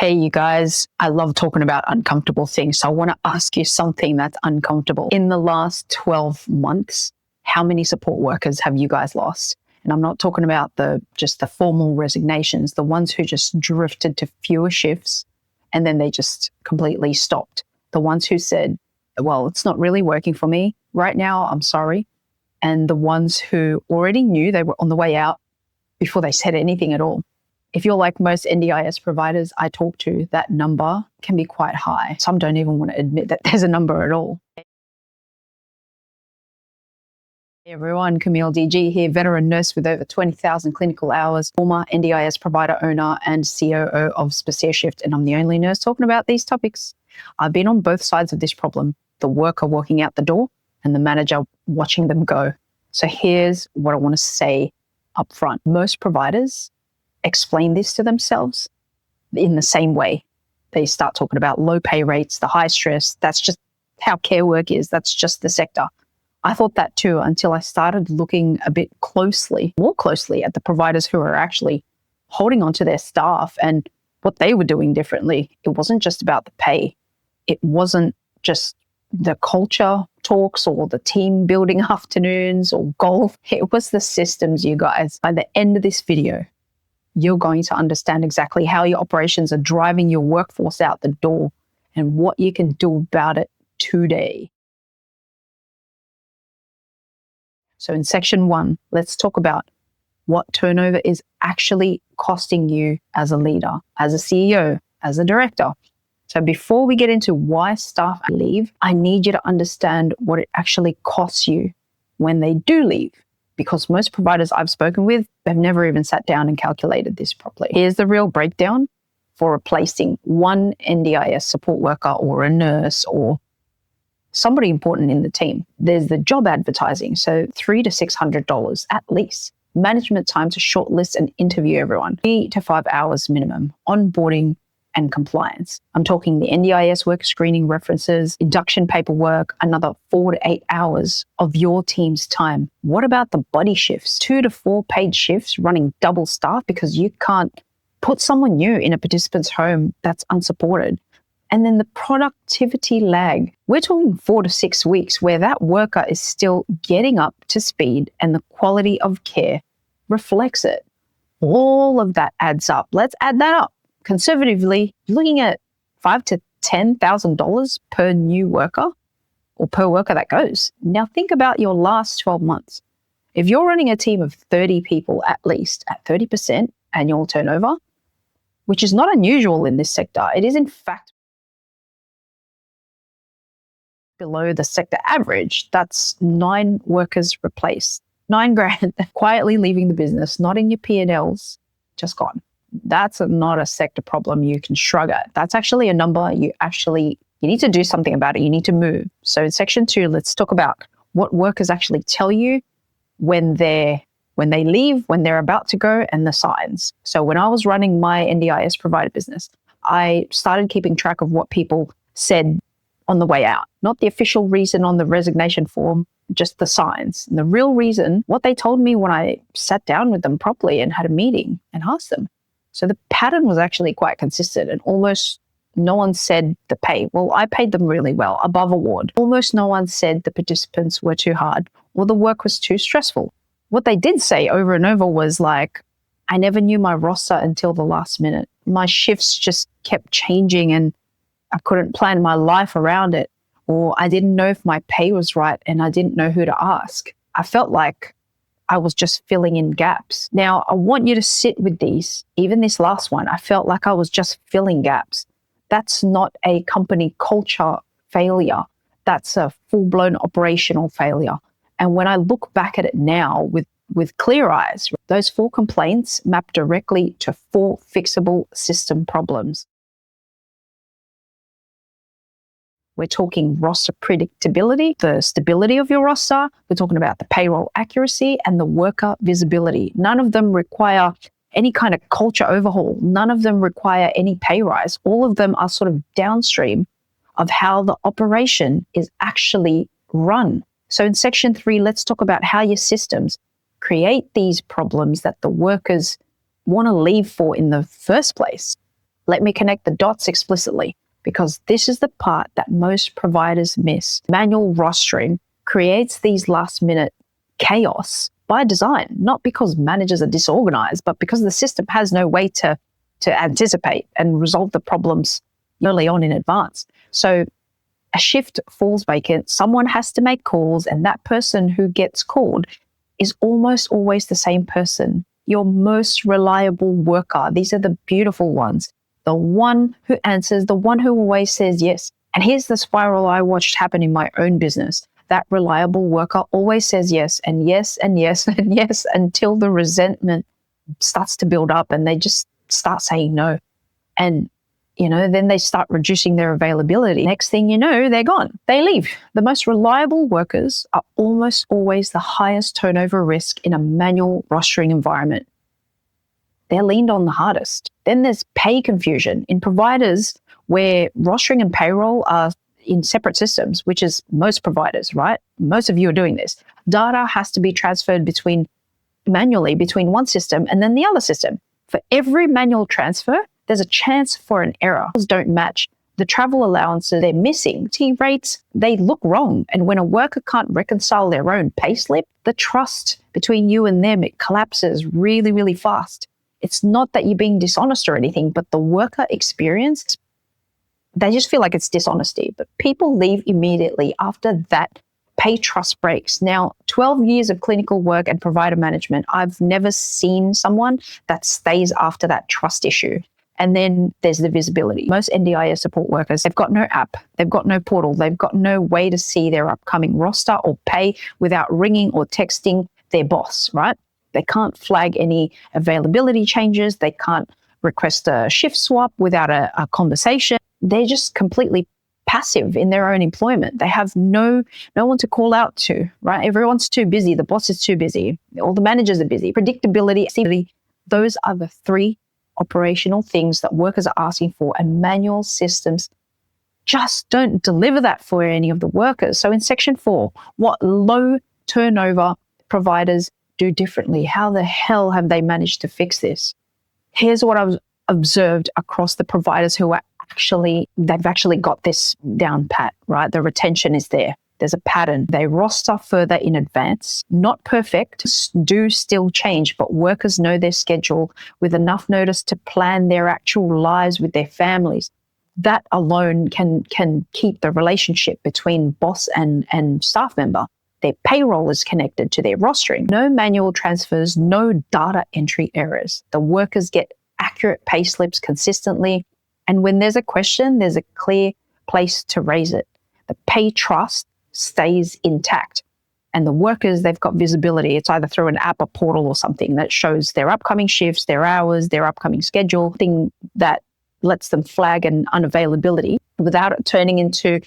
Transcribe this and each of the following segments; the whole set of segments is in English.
Hey, you guys, I love talking about uncomfortable things. So I want to ask you something that's uncomfortable. In the last 12 months, how many support workers have you guys lost? And I'm not talking about just the formal resignations, the ones who just drifted to fewer shifts and then they just completely stopped. The ones who said, well, it's not really working for me right now, I'm sorry. And the ones who already knew they were on the way out before they said anything at all. If you're like most NDIS providers I talk to, that number can be quite high. Some don't even want to admit that there's a number at all. Hey everyone, Camille DG here, veteran nurse with over 20,000 clinical hours, former NDIS provider owner and COO of SpecereShift, and I'm the only nurse talking about these topics. I've been on both sides of this problem, the worker walking out the door and the manager watching them go. So here's what I want to say up front. Most providers explain this to themselves in the same way. They start talking about low pay rates, the high stress. That's just how care work is. That's just the sector. I thought that too until I started looking a bit more closely at the providers who are actually holding on to their staff and what they were doing differently. It wasn't just about the pay. It wasn't just the culture talks or the team building afternoons or golf. It was the systems, you guys. By the end of this video, you're going to understand exactly how your operations are driving your workforce out the door and what you can do about it today. So in section 1, let's talk about what turnover is actually costing you as a leader, as a CEO, as a director. So before we get into why staff leave, I need you to understand what it actually costs you when they do leave. Because most providers I've spoken with, they've never even sat down and calculated this properly. Here's the real breakdown for replacing one NDIS support worker or a nurse or somebody important in the team. There's the job advertising, so $300 to $600 at least. Management time to shortlist and interview everyone, 3 to 5 hours minimum. Onboarding and compliance. I'm talking the NDIS work screening references, induction paperwork, another 4 to 8 hours of your team's time. What about the buddy shifts? 2 to 4 paid shifts running double staff because you can't put someone new in a participant's home that's unsupported. And then the productivity lag. We're talking 4 to 6 weeks where that worker is still getting up to speed and the quality of care reflects it. All of that adds up. Let's add that up. Conservatively, you're looking at $5,000 to $10,000 per new worker or per worker that goes. Now think about your last 12 months. If you're running a team of 30 people at least at 30% annual turnover, which is not unusual in this sector, it is in fact below the sector average. That's 9 workers replaced, $9,000 quietly leaving the business, not in your P&Ls, just gone. That's not a sector problem you can shrug at. That's actually a number you need to do something about it. You need to move. So in section 2, let's talk about what workers actually tell you when they leave, when they're about to go, and the signs. So when I was running my NDIS provider business, I started keeping track of what people said on the way out, not the official reason on the resignation form, just the signs. And the real reason, what they told me when I sat down with them properly and had a meeting and asked them. So the pattern was actually quite consistent and almost no one said the pay. Well, I paid them really well, above award. Almost no one said the participants were too hard or the work was too stressful. What they did say over and over was like, I never knew my roster until the last minute. My shifts just kept changing and I couldn't plan my life around it. Or I didn't know if my pay was right and I didn't know who to ask. I felt like I was just filling in gaps. Now, I want you to sit with these. Even this last one, I felt like I was just filling gaps. That's not a company culture failure. That's a full-blown operational failure. And when I look back at it now with clear eyes, those 4 complaints map directly to 4 fixable system problems. We're talking roster predictability, the stability of your roster. We're talking about the payroll accuracy and the worker visibility. None of them require any kind of culture overhaul. None of them require any pay rise. All of them are sort of downstream of how the operation is actually run. So in section 3, let's talk about how your systems create these problems that the workers want to leave for in the first place. Let me connect the dots explicitly, because this is the part that most providers miss. Manual rostering creates these last-minute chaos by design, not because managers are disorganized, but because the system has no way to anticipate and resolve the problems early on in advance. So a shift falls vacant, someone has to make calls, and that person who gets called is almost always the same person, your most reliable worker. These are the beautiful ones. The one who answers, the one who always says yes. And here's the spiral I watched happen in my own business. That reliable worker always says yes and yes and yes and yes until the resentment starts to build up and they just start saying no. And, then they start reducing their availability. Next thing you know, they're gone. They leave. The most reliable workers are almost always the highest turnover risk in a manual rostering environment. They're leaned on the hardest. Then there's pay confusion in providers where rostering and payroll are in separate systems, which is most providers, right? Most of you are doing this. Data has to be transferred manually between one system and then the other system. For every manual transfer, there's a chance for an error. Don't match. The travel allowances they're missing, T rates, they look wrong. And when a worker can't reconcile their own payslip, the trust between you and them, it collapses really, really fast. It's not that you're being dishonest or anything, but the worker experience, they just feel like it's dishonesty. But people leave immediately after that pay trust breaks. Now, 12 years of clinical work and provider management, I've never seen someone that stays after that trust issue. And then there's the visibility. Most NDIS support workers, they've got no app, they've got no portal, they've got no way to see their upcoming roster or pay without ringing or texting their boss, right? They can't flag any availability changes. They can't request a shift swap without a conversation. They're just completely passive in their own employment. They have no one to call out to, right? Everyone's too busy. The boss is too busy. All the managers are busy. Predictability, stability, those are the three operational things that workers are asking for, and manual systems just don't deliver that for any of the workers. So in section 4, what low turnover providers do differently? How the hell have they managed to fix this? Here's what I've observed across the providers who are they've actually got this down pat, right? The retention is there. There's a pattern. They roster further in advance. Not perfect, do still change, but workers know their schedule with enough notice to plan their actual lives with their families. That alone can keep the relationship between boss and staff member. Their payroll is connected to their rostering. No manual transfers, no data entry errors. The workers get accurate pay slips consistently. And when there's a question, there's a clear place to raise it. The pay trust stays intact. And the workers, they've got visibility. It's either through an app or portal or something that shows their upcoming shifts, their hours, their upcoming schedule, thing that lets them flag an unavailability without it turning into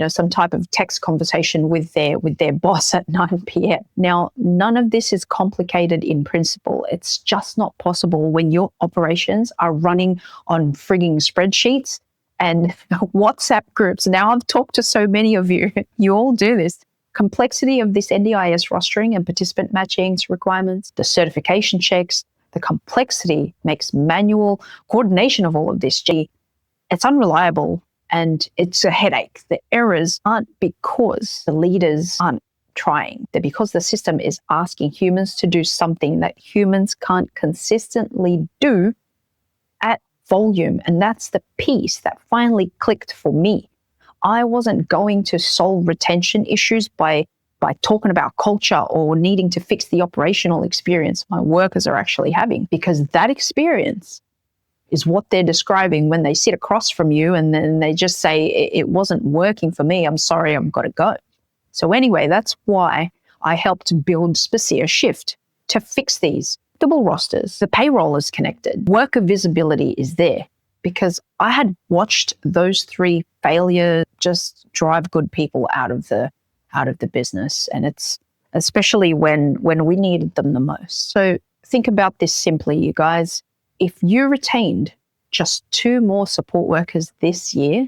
some type of text conversation with their boss at 9 p.m. Now, none of this is complicated in principle. It's just not possible when your operations are running on frigging spreadsheets and WhatsApp groups. Now, I've talked to so many of you. You all do this. Complexity of this NDIS rostering and participant matching requirements, the certification checks, the complexity makes manual coordination of all of this. It's unreliable. And it's a headache. The errors aren't because the leaders aren't trying. They're because the system is asking humans to do something that humans can't consistently do at volume. And that's the piece that finally clicked for me. I wasn't going to solve retention issues by talking about culture or needing to fix the operational experience my workers are actually having, because that experience is what they're describing when they sit across from you and then they just say, it wasn't working for me. I'm sorry, I've got to go. So anyway, that's why I helped build SpecereShift to fix these double rosters. The payroll is connected. Worker visibility is there because I had watched those 3 failures just drive good people out of the business. And it's especially when we needed them the most. So think about this simply, you guys. If you retained just 2 more support workers this year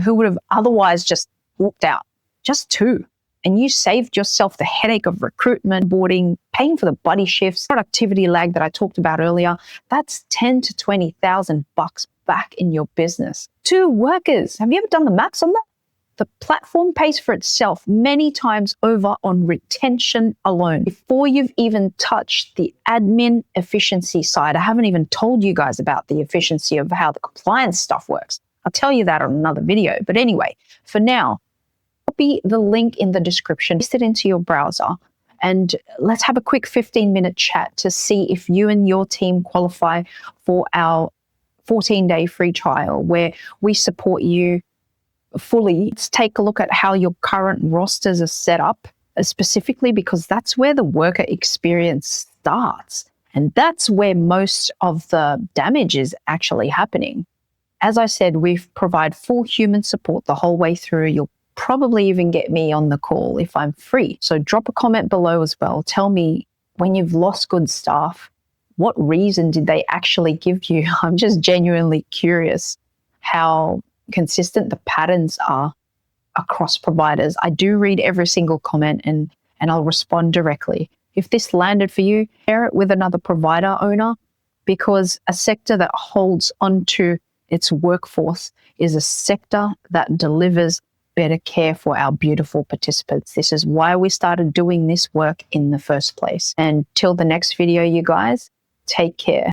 who would have otherwise just walked out, just 2, and you saved yourself the headache of recruitment, boarding, paying for the buddy shifts, productivity lag that I talked about earlier, that's $10,000 to $20,000 back in your business. 2 workers. Have you ever done the maths on that? The platform pays for itself many times over on retention alone before you've even touched the admin efficiency side. I haven't even told you guys about the efficiency of how the compliance stuff works. I'll tell you that on another video. But anyway, for now, copy the link in the description, paste it into your browser, and let's have a quick 15-minute chat to see if you and your team qualify for our 14-day free trial where we support you fully. Let's take a look at how your current rosters are set up, specifically because that's where the worker experience starts. And that's where most of the damage is actually happening. As I said, we provide full human support the whole way through. You'll probably even get me on the call if I'm free. So drop a comment below as well. Tell me, when you've lost good staff, what reason did they actually give you? I'm just genuinely curious how consistent the patterns are across providers. I do read every single comment and I'll respond directly. If this landed for you, share it with another provider owner, because a sector that holds onto its workforce is a sector that delivers better care for our beautiful participants. This is why we started doing this work in the first place. And till the next video, you guys, take care.